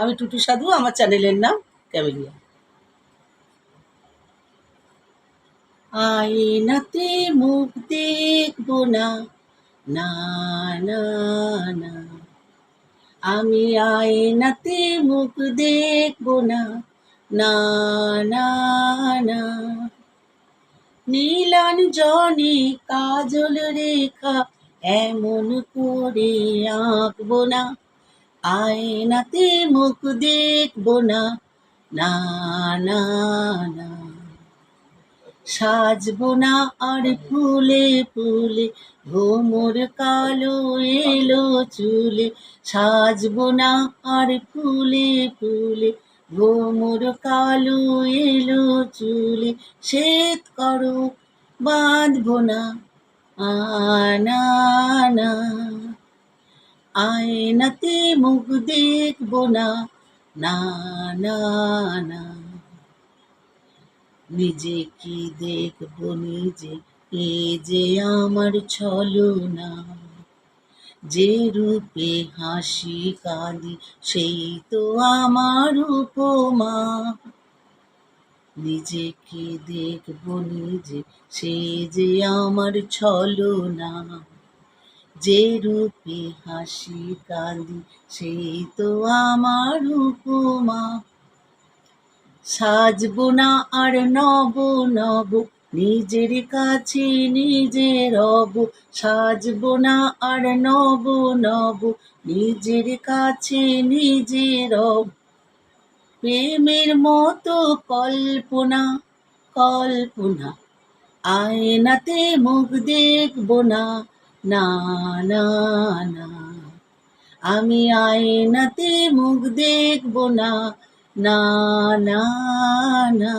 আমি টুটু সাধু, আমার চ্যানেলের নাম ক্যামেলিয়া। আয়নাতে মুখ দেখবো না, না না না, আমি আয়নাতে মুখ দেখবো না, না না না, নীলাঞ্জনে কাজল রেখা এমন করে আঁকবো না, আয়নাতে মুখ দেখবো না, না না না, সাজবো না আর ফুলে ফুলে ভোমর কালো এলো চুলে, সাজবো না আর ফুলে ফুলে ভোমর কালো এলো চুলে, শ্বেত করো বাঁধবো না, না না, আয়নাতে মুখ দেখবো না, না না না, নিজে কি দেখবো নিজে, এ যে আমার ছলনা, যে রূপে হাসি কাঁদি সেই তো আমার উপমা, নিজে কি দেখবো নিজে সে যে আমার ছলনা, যে রূপে হাসি কাঁদি সেই তো আমার উপমা, সাজবো না আর নব নব নিজের কাছে নিজে রব, সাজবো না আর নব নব নিজের কাছে নিজে রব, প্রেমের মতো কল্পনা কল্পনা, আয়নাতে মুখ দেখবো না, না না না, আমি আয়নাতে মুখ দেখবো না, না না না।